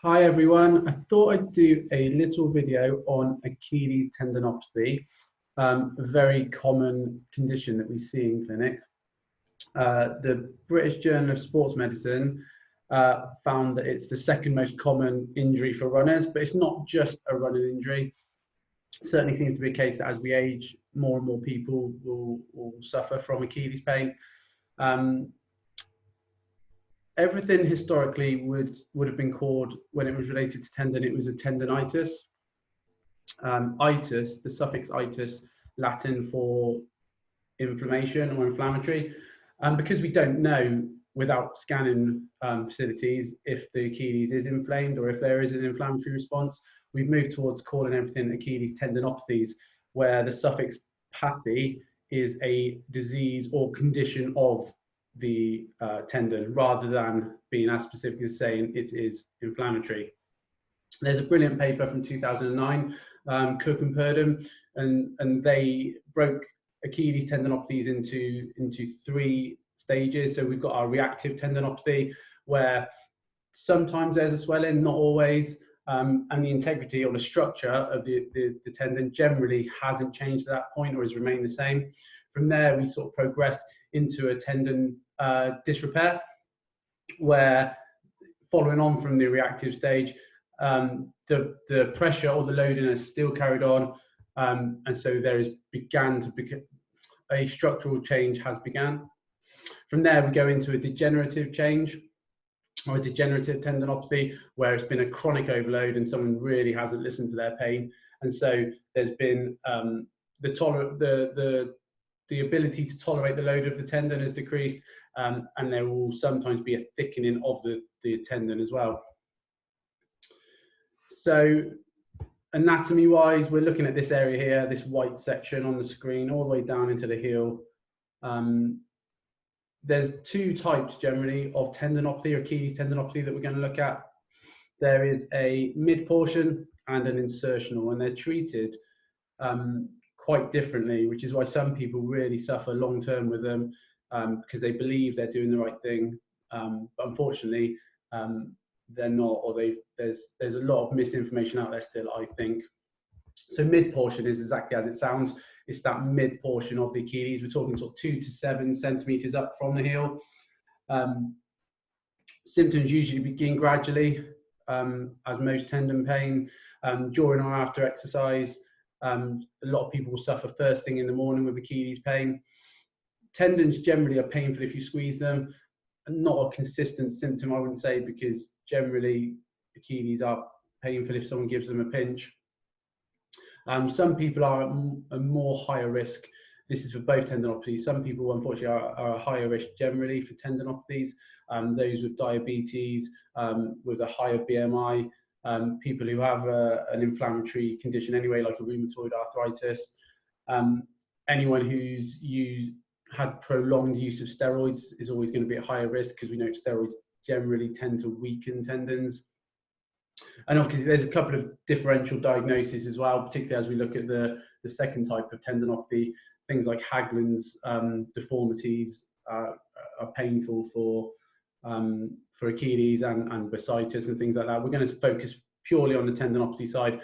Hi everyone, I thought I'd do a little video on Achilles tendinopathy, a very common condition that we see in clinic. The British Journal of Sports Medicine found that it's the second most common injury for runners, but it's not just a running injury. It certainly seems to be a case that as we age, more and more people will suffer from Achilles pain. Everything historically would have been called, when it was related to tendon, it was a tendinitis. Itis, the suffix itis, Latin for inflammation or inflammatory. Because we don't know without scanning facilities if the Achilles is inflamed or if there is an inflammatory response, we've moved towards calling everything Achilles tendinopathies, where the suffix pathy is a disease or condition of the tendon, rather than being as specific as saying it is inflammatory. There's a brilliant paper from 2009, Cook and Purdom, and they broke Achilles tendinopathies into three stages. So we've got our reactive tendinopathy, where sometimes there's a swelling, not always, and the integrity or the structure of the tendon generally hasn't changed at that point or has remained the same. From there, we sort of progress into a tendon disrepair, where following on from the reactive stage, the pressure or the loading is still carried on, and so there is a structural change has begun. From there, we go into a degenerative change, or a degenerative tendinopathy, where it's been a chronic overload and someone really hasn't listened to their pain, and so there's been the ability to tolerate the load of the tendon has decreased, and there will sometimes be a thickening of the tendon as well. So anatomy wise, we're looking at this area here, this white section on the screen, all the way down into the heel. There's two types generally of tendinopathy or Achilles tendinopathy that we're going to look at. There is a mid portion and an insertional, and they're treated quite differently, which is why some people really suffer long term with them, because they believe they're doing the right thing, but unfortunately they're not, or there's a lot of misinformation out there still, I think. So mid portion is exactly as it sounds. It's that mid portion of the Achilles. We're talking sort of 2 to 7 centimeters up from the heel. Symptoms usually begin gradually, as most tendon pain, during or after exercise. A lot of people will suffer first thing in the morning with Achilles pain. Tendons generally are painful if you squeeze them. Not a consistent symptom, I wouldn't say, because generally Achilles are painful if someone gives them a pinch. Some people are a more higher risk. This is for both tendinopathies. Some people, unfortunately, are a higher risk generally for tendinopathies. Those with diabetes, with a higher BMI, people who have an inflammatory condition anyway, like a rheumatoid arthritis. Anyone who's had prolonged use of steroids is always going to be at higher risk, because we know steroids generally tend to weaken tendons. And obviously there's a couple of differential diagnoses as well, particularly as we look at the second type of tendinopathy. Things like Haglund's deformities are painful for Achilles and bursitis and things like that. We're going to focus purely on the tendinopathy side.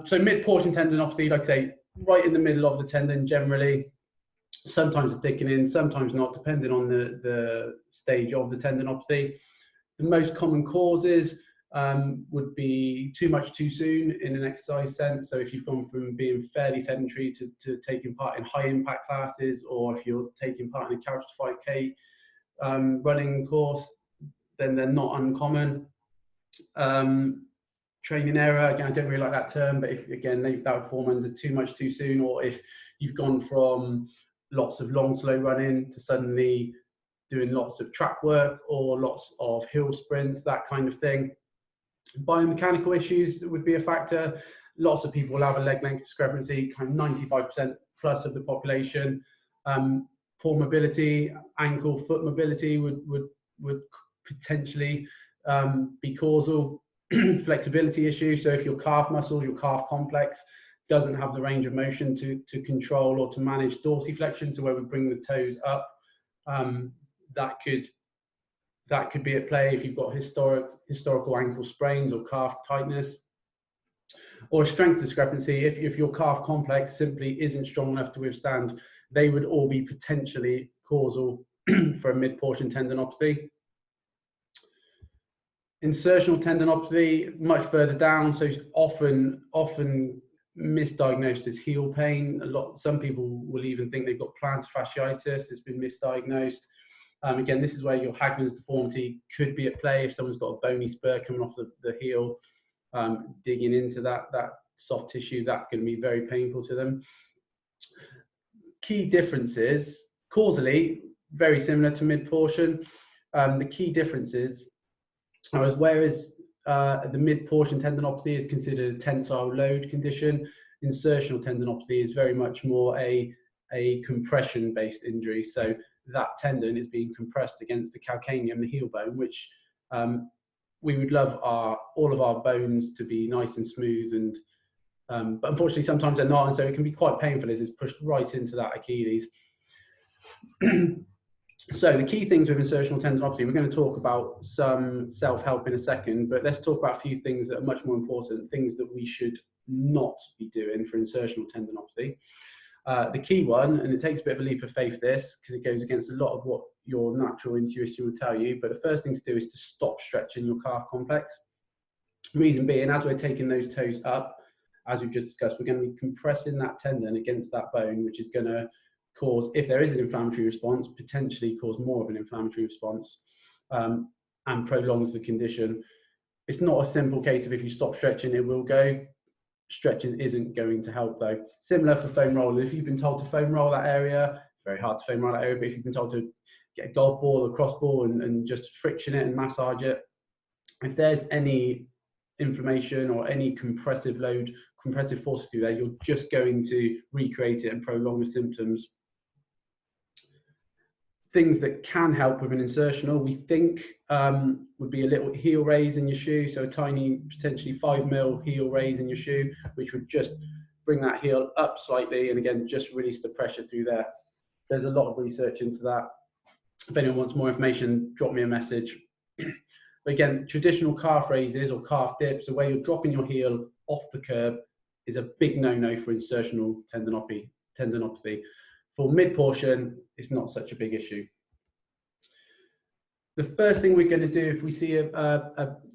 So mid-portion tendinopathy, like I say, right in the middle of the tendon generally. Sometimes a thickening, sometimes not, depending on the stage of the tendinopathy. The most common causes would be too much too soon in an exercise sense. So if you've gone from being fairly sedentary to taking part in high impact classes, or if you're taking part in a couch to 5K running course, then they're not uncommon. Training error, again, I don't really like that term, but if again that would form under too much too soon, or if you've gone from lots of long slow running to suddenly doing lots of track work or lots of hill sprints, that kind of thing. Biomechanical issues would be a factor. Lots of people will have a leg length discrepancy, kind of 95% plus of the population. Poor mobility, ankle, foot mobility would potentially be causal. Flexibility issues, so if your calf muscles, your calf complex doesn't have the range of motion to control or to manage dorsiflexion, so where we bring the toes up, that could That could be at play if you've got historical ankle sprains or calf tightness, or a strength discrepancy. If your calf complex simply isn't strong enough to withstand, they would all be potentially causal for a mid-portion tendinopathy. Insertional tendinopathy, much further down, so often misdiagnosed as heel pain. Some people will even think they've got plantar fasciitis. It's been misdiagnosed. Again, this is where your Hagman's deformity could be at play if someone's got a bony spur coming off the heel, digging into that soft tissue. That's going to be very painful to them. Key differences, causally, very similar to mid-portion. The key differences are, whereas the mid-portion tendinopathy is considered a tensile load condition, insertional tendinopathy is very much more a compression-based injury. So that tendon is being compressed against the calcaneum, the heel bone, which we would love all of our bones to be nice and smooth, and but unfortunately sometimes they're not, and so it can be quite painful as it's pushed right into that Achilles. So the key things with insertional tendinopathy, we're going to talk about some self-help in a second, but let's talk about a few things that are much more important, things that we should not be doing for insertional tendinopathy. The key one, and it takes a bit of a leap of faith this, because it goes against a lot of what your natural intuition will tell you, but the first thing to do is to stop stretching your calf complex. Reason being, as we're taking those toes up, as we've just discussed, we're going to be compressing that tendon against that bone, which is going to cause, if there is an inflammatory response, potentially cause more of an inflammatory response, and prolongs the condition. It's not a simple case of if you stop stretching, it will go. Stretching isn't going to help though. Similar for foam roll. If you've been told to foam roll that area, very hard to foam roll that area, but if you've been told to get a golf ball or cross ball and just friction it and massage it, if there's any inflammation or any compressive forces through there, you're just going to recreate it and prolong the symptoms. Things that can help with an insertional, we think, would be a little heel raise in your shoe, so a tiny, potentially 5 mil heel raise in your shoe, which would just bring that heel up slightly, and again, just release the pressure through there. There's a lot of research into that. If anyone wants more information, drop me a message. But again, traditional calf raises or calf dips, so where you're dropping your heel off the curb, is a big no-no for insertional tendinopathy. For mid-portion, it's not such a big issue. The first thing we're going to do if we see a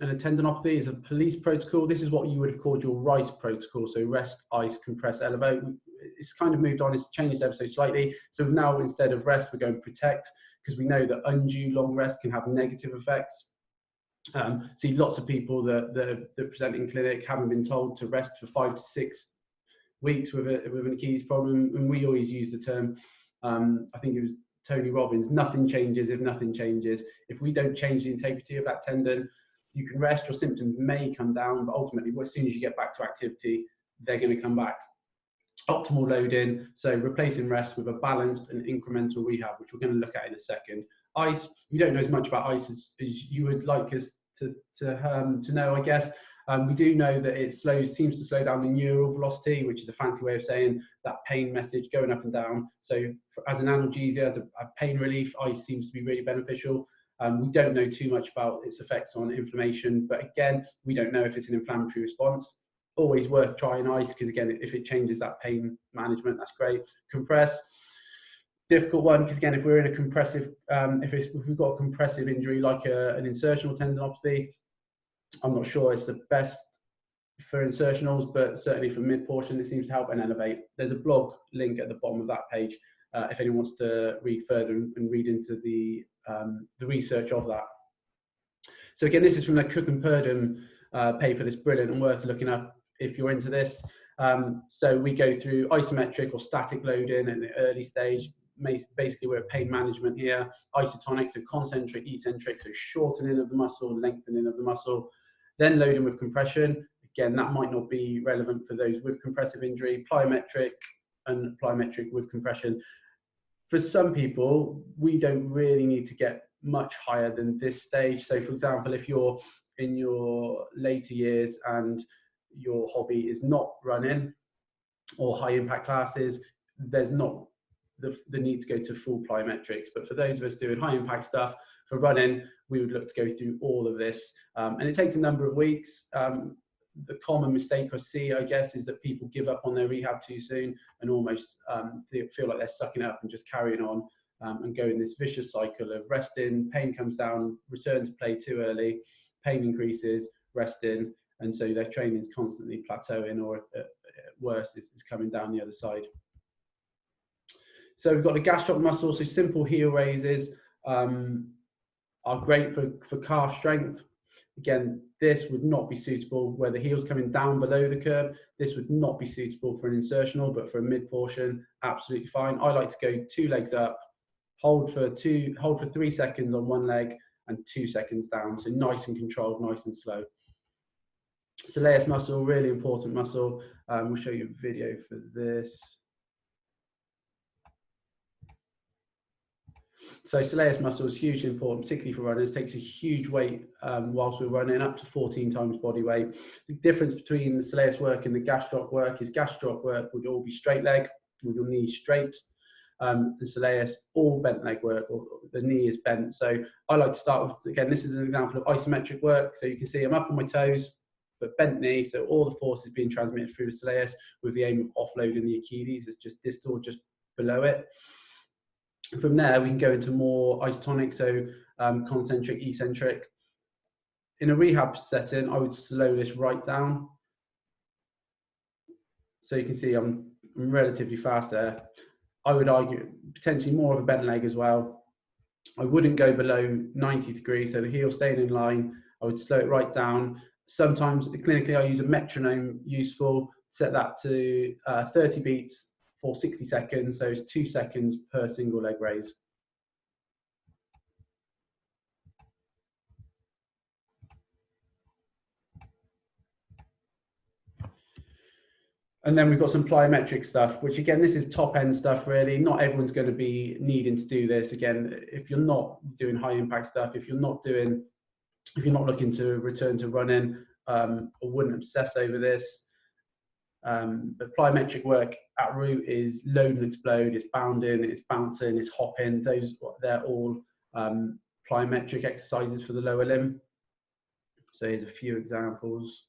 tendinopathy is a P.O.L.I.C.E protocol. This is what you would have called your RICE protocol, so rest, ice, compress, elevate. It's kind of moved on, it's changed ever so slightly. So now instead of rest, we're going protect, because we know that undue long rest can have negative effects. See lots of people that present in clinic haven't been told to rest for 5 to 6 weeks with an Achilles problem, and we always use the term, I think it was Tony Robbins, nothing changes if nothing changes. If we don't change the integrity of that tendon, you can rest, your symptoms may come down, but ultimately, as soon as you get back to activity, they're going to come back. Optimal loading, so replacing rest with a balanced and incremental rehab, which we're going to look at in a second. Ice, we don't know as much about ice as you would like us to know, I guess. We do know that it seems to slow down the neural velocity, which is a fancy way of saying that pain message going up and down. So as an analgesia, as a pain relief, ice seems to be really beneficial. We don't know too much about its effects on inflammation, but again, we don't know if it's an inflammatory response. Always worth trying ice, because again, if it changes that pain management, that's great. Compress, difficult one, because again, if we're in a compressive, if we've got a compressive injury like an insertional tendinopathy, I'm not sure it's the best for insertionals, but certainly for mid-portion, it seems to help. And elevate. There's a blog link at the bottom of that page if anyone wants to read further and read into the research of that. So again, this is from the Cook and Purdom paper that's brilliant and worth looking up if you're into this. So we go through isometric or static loading in the early stage. Basically, we're pain management here. Isotonic, so concentric, eccentric, so shortening of the muscle, lengthening of the muscle. Then loading with compression. Again, that might not be relevant for those with compressive injury. Plyometric and plyometric with compression. For some people, we don't really need to get much higher than this stage. So for example, if you're in your later years and your hobby is not running or high impact classes, there's not the need to go to full plyometrics. But for those of us doing high impact stuff, for running, we would look to go through all of this. And it takes a number of weeks. The common mistake I see, I guess, is that people give up on their rehab too soon and almost feel like they're sucking up and just carrying on and go in this vicious cycle of resting, pain comes down, return to play too early, pain increases, resting, and so their training is constantly plateauing, or worse, is coming down the other side. So we've got the gastrocnemius muscle, so simple heel raises are great for calf strength. Again, this would not be suitable where the heel's coming down below the curb. This would not be suitable for an insertional, but for a mid portion, absolutely fine. I like to go 2 legs up, hold for 3 seconds on one leg and 2 seconds down. So nice and controlled, nice and slow. Soleus muscle, really important muscle. We'll show you a video for this. So Soleus muscle is hugely important, particularly for runners. It takes a huge weight whilst we're running, up to 14 times body weight. The difference between the Soleus work and the gastroc work is gastroc work would all be straight leg with your knees straight. The Soleus, all bent leg work, or the knee is bent. So I like to start with, again, this is an example of isometric work. So you can see I'm up on my toes, but bent knee. So all the force is being transmitted through the Soleus with the aim of offloading the Achilles. It's just distal, just below it. From there, we can go into more isotonic, so concentric, eccentric. In a rehab setting, I would slow this right down. So you can see I'm relatively fast there. I would argue potentially more of a bent leg as well. I wouldn't go below 90 degrees, so the heel staying in line. I would slow it right down. Sometimes clinically I use a metronome, useful, set that to 30 beats for 60 seconds, so it's 2 seconds per single leg raise. And then we've got some plyometric stuff, which again, this is top end stuff really. Not everyone's going to be needing to do this. Again, if you're not doing high impact stuff, if you're not looking to return to running, I wouldn't obsess over this. But plyometric work at root is load and explode, it's bounding, it's bouncing, it's hopping. They're all plyometric exercises for the lower limb. So here's a few examples.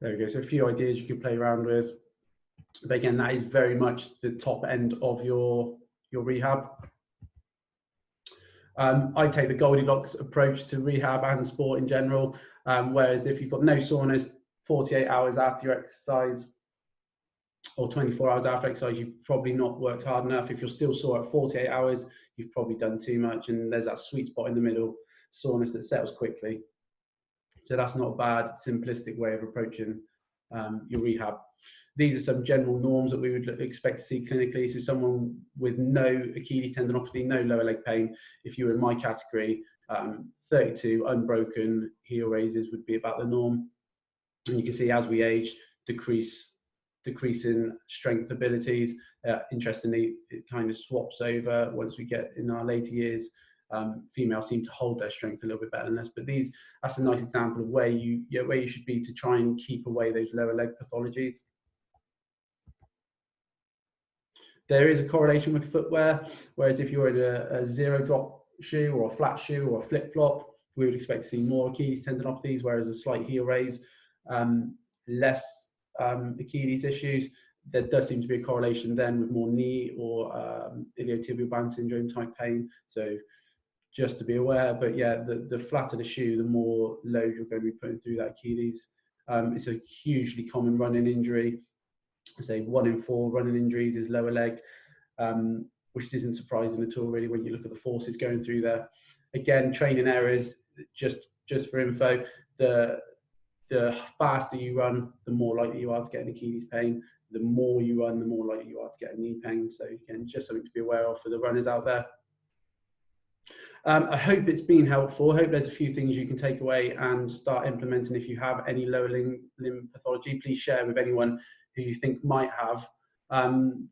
There we go. So a few ideas you can play around with. But again, that is very much the top end of your rehab. I take the Goldilocks approach to rehab and sport in general. Whereas if you've got no soreness 48 hours after your exercise or 24 hours after exercise, you've probably not worked hard enough. If you're still sore at 48 hours, you've probably done too much. And there's that sweet spot in the middle, soreness that settles quickly. So that's not a bad, simplistic way of approaching your rehab. These are some general norms that we would expect to see clinically. So someone with no Achilles tendinopathy, no lower leg pain, if you were in my category, 32 unbroken heel raises would be about the norm. And you can see as we age, decreasing strength abilities. Interestingly, it kind of swaps over once we get in our later years. Females seem to hold their strength a little bit better than us, but that's a nice example of where you should be to try and keep away those lower leg pathologies. There is a correlation with footwear, whereas if you're in a zero drop shoe or a flat shoe or a flip flop, we would expect to see more Achilles tendinopathies, whereas a slight heel raise, less Achilles issues. There does seem to be a correlation then with more knee or iliotibial band syndrome type pain. So just to be aware, but yeah, the flatter the shoe, the more load you're going to be putting through that Achilles. It's a hugely common running injury. I say 1 in 4 running injuries is lower leg. which isn't surprising at all really when you look at the forces going through there. Again, training errors, just for info, the faster you run, the more likely you are to get an Achilles pain. The more you run, the more likely you are to get a knee pain. So again, just something to be aware of for the runners out there. I hope it's been helpful. I hope there's a few things you can take away and start implementing. If you have any lower limb pathology, please share with anyone who you think might have.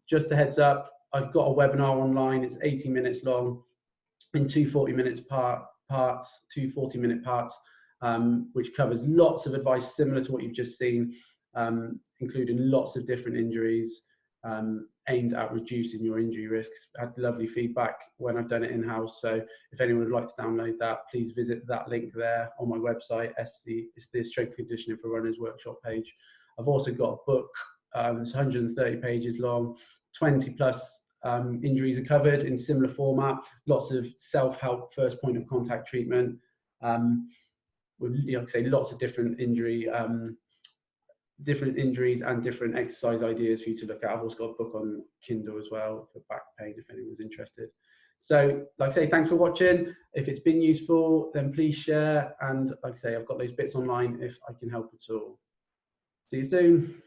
Just a heads up, I've got a webinar online. It's 80 minutes long in two 40-minute parts, two 40-minute parts, which covers lots of advice similar to what you've just seen, including lots of different injuries, aimed at reducing your injury risks. I had lovely feedback when I've done it in-house, so if anyone would like to download that, please visit that link there on my website. It's the Strength Conditioning for Runners workshop page. I've also got a book, it's 130 pages long, 20 plus injuries are covered in similar format, lots of self-help first point of contact treatment, with, like I say, lots of different injuries and different exercise ideas for you to look at. I've also got a book on Kindle as well for back pain if anyone's interested. So like I say, thanks for watching. If it's been useful, then please share. And like I say, I've got those bits online if I can help at all. See you soon.